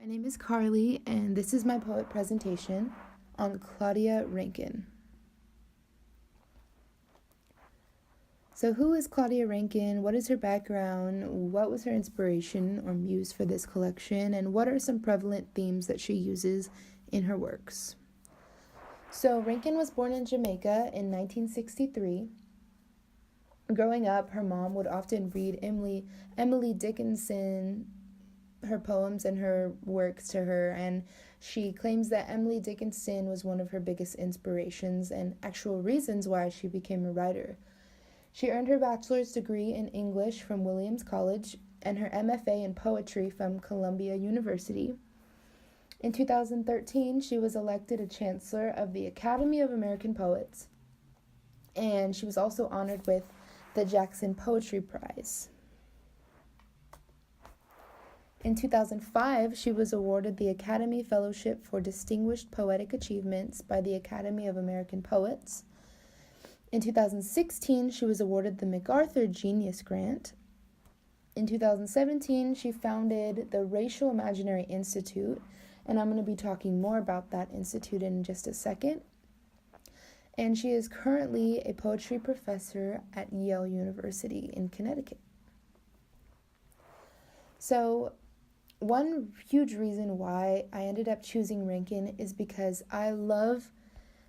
My name is Carly, and this is my poet presentation on Claudia Rankine. So who is Claudia Rankine? What is her background? What was her inspiration or muse for this collection? And what are some prevalent themes that she uses in her works? So Rankine was born in Jamaica in 1963. Growing up, her mom would often read Emily Dickinson, her poems and her works to her, and she claims that Emily Dickinson was one of her biggest inspirations and actual reasons why she became a writer. She earned her bachelor's degree in English from Williams College and her MFA in poetry from Columbia University. In 2013, she was elected a chancellor of the Academy of American Poets, and she was also honored with the Jackson Poetry Prize. In 2005, she was awarded the Academy Fellowship for Distinguished Poetic Achievements by the Academy of American Poets. In 2016, she was awarded the MacArthur Genius Grant. In 2017, she founded the Racial Imaginary Institute, and I'm going to be talking more about that institute in just a second. And she is currently a poetry professor at Yale University in Connecticut. So, one huge reason why I ended up choosing Rankine is because I love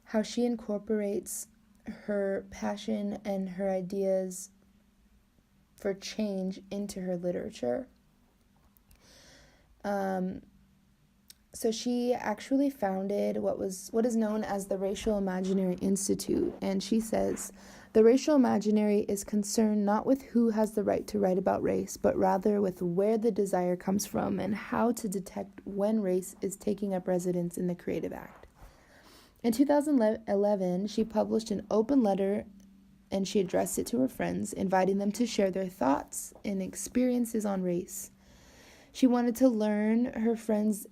how she incorporates her passion and her ideas for change into her literature. So she actually founded what is known as the Racial Imaginary Institute, and she says, "The racial imaginary is concerned not with who has the right to write about race, but rather with where the desire comes from and how to detect when race is taking up residence in the creative act." In 2011, she published an open letter, and she addressed it to her friends, inviting them to share their thoughts and experiences on race. She wanted to learn her friends'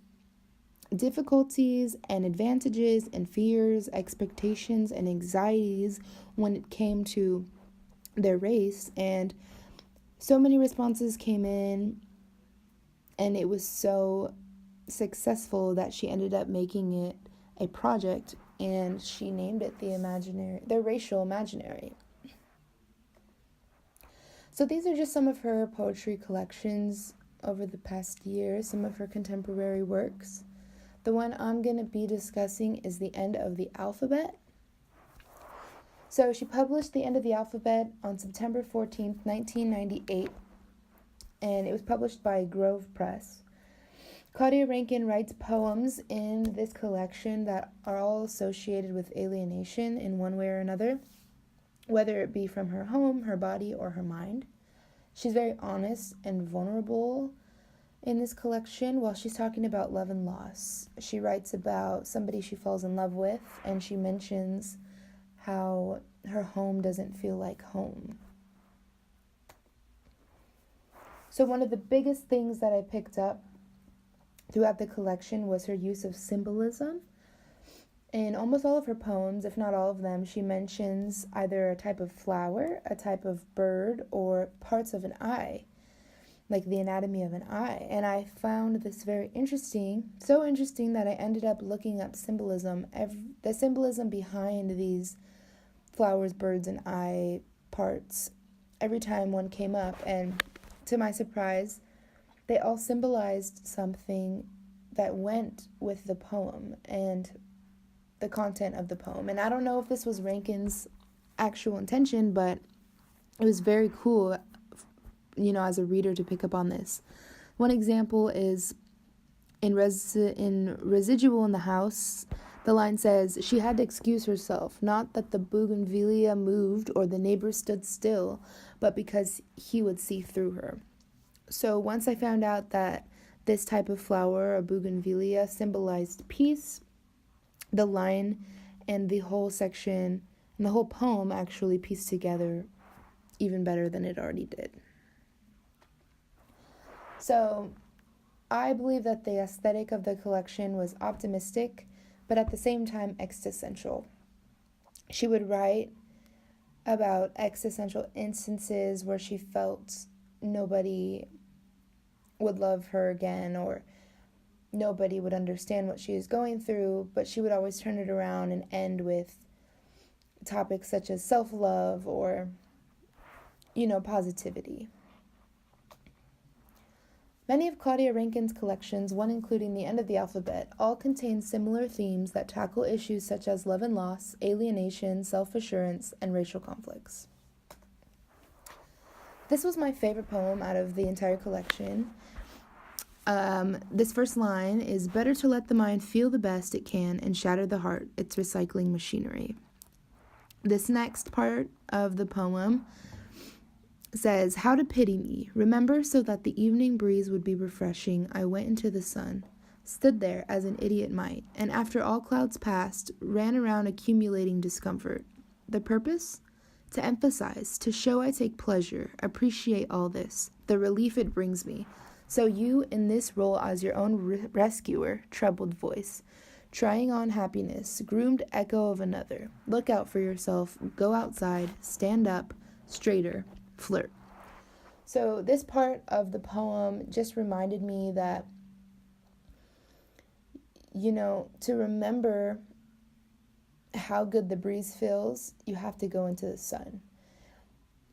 difficulties and advantages and fears, expectations and anxieties when it came to their race, and so many responses came in, and it was so successful that she ended up making it a project, and she named it the Racial Imaginary. So these are just some of her poetry collections over the past year, some of her contemporary works. The one I'm going to be discussing is The End of the Alphabet. So she published The End of the Alphabet on September 14th, 1998, and it was published by Grove Press. Claudia Rankine writes poems in this collection that are all associated with alienation in one way or another, whether it be from her home, her body, or her mind. She's very honest and vulnerable in this collection while she's talking about love and loss. She writes about somebody she falls in love with, and she mentions how her home doesn't feel like home. So one of the biggest things that I picked up throughout the collection was her use of symbolism. In almost all of her poems, if not all of them, she mentions either a type of flower, a type of bird, or parts of an eye, like the anatomy of an eye. And I found this very interesting, so interesting that I ended up looking up symbolism, the symbolism behind these flowers, birds, and eye parts every time one came up. And to my surprise, they all symbolized something that went with the poem and the content of the poem. And I don't know if this was Rankine's actual intention, but it was very cool, as a reader to pick up on this. One example is in Residual in the House, the line says, "She had to excuse herself, not that the bougainvillea moved or the neighbors stood still, but because he would see through her." So once I found out that this type of flower, a bougainvillea, symbolized peace, the line and the whole section and the whole poem actually pieced together even better than it already did. So I believe that the aesthetic of the collection was optimistic, but at the same time existential. She would write about existential instances where she felt nobody would love her again, or nobody would understand what she is going through, but she would always turn it around and end with topics such as self-love or, positivity. Many of Claudia Rankine's collections, one including The End of the Alphabet, all contain similar themes that tackle issues such as love and loss, alienation, self-assurance, and racial conflicts. This was my favorite poem out of the entire collection. This first line is, "Better to let the mind feel the best it can and shatter the heart, its recycling machinery." This next part of the poem says, "How to pity me. Remember, so that the evening breeze would be refreshing, I went into the sun, stood there as an idiot might, and after all clouds passed, ran around accumulating discomfort. The purpose? To emphasize, to show I take pleasure, appreciate all this, the relief it brings me. So you, in this role as your own rescuer, troubled voice, trying on happiness, groomed echo of another. Look out for yourself, go outside, stand up, straighter, flirt." So this part of the poem just reminded me that, to remember how good the breeze feels, you have to go into the sun.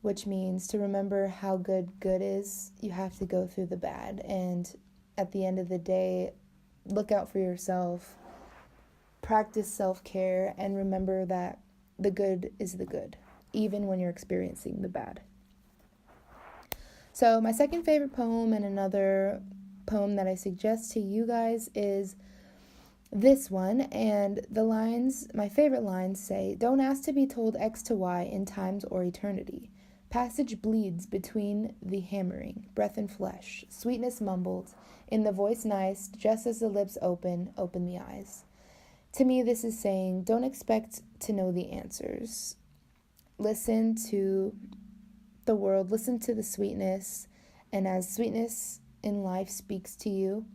Which means to remember how good is, you have to go through the bad. And at the end of the day, look out for yourself, practice self-care, and remember that the good is the good, even when you're experiencing the bad. So my second favorite poem, and another poem that I suggest to you guys, is this one. And the lines, my favorite lines, say, "Don't ask to be told X to Y in times or eternity. Passage bleeds between the hammering, breath and flesh, sweetness mumbled, in the voice nice, just as the lips open the eyes." To me, this is saying, don't expect to know the answers. Listen to the world, listen to the sweetness, and as sweetness in life speaks to you,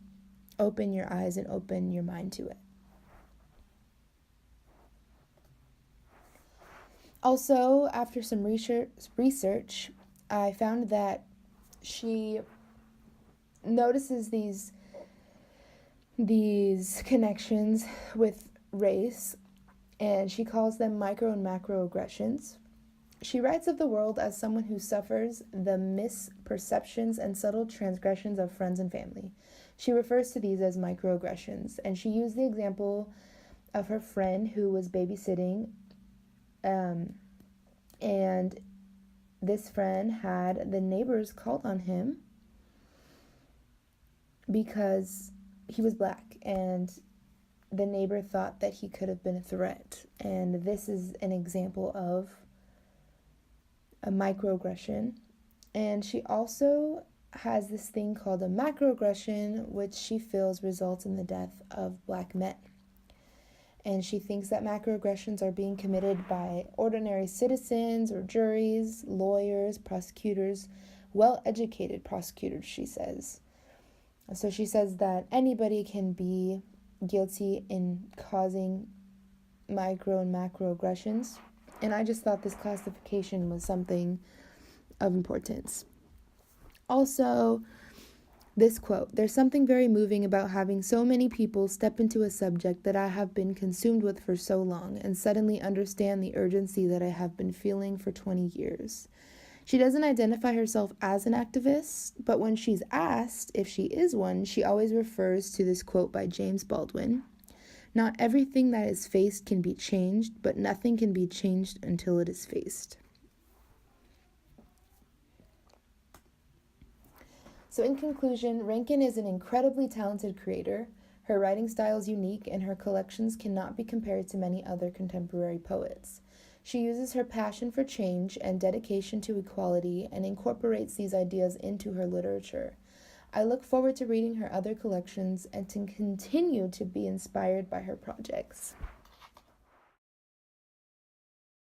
open your eyes and open your mind to it. Also, after some research, I found that she notices these connections with race, and she calls them micro and macroaggressions. She writes of the world as someone who suffers the misperceptions and subtle transgressions of friends and family. She refers to these as microaggressions, and she used the example of her friend who was babysitting, and this friend had the neighbors called on him because he was black, and the neighbor thought that he could have been a threat. And this is an example of a microaggression. And she also has this thing called a macroaggression, which she feels results in the death of black men. And she thinks that macroaggressions are being committed by ordinary citizens or juries, lawyers, prosecutors, well-educated prosecutors, she says. So she says that anybody can be guilty in causing micro and macroaggressions. And I just thought this classification was something of importance. Also, this quote, "There's something very moving about having so many people step into a subject that I have been consumed with for so long and suddenly understand the urgency that I have been feeling for 20 years. She doesn't identify herself as an activist, but when she's asked if she is one, she always refers to this quote by James Baldwin. Not everything that is faced can be changed, but nothing can be changed until it is faced." So in conclusion, Rankine is an incredibly talented creator. Her writing style is unique, and her collections cannot be compared to many other contemporary poets. She uses her passion for change and dedication to equality and incorporates these ideas into her literature. I look forward to reading her other collections and to continue to be inspired by her projects.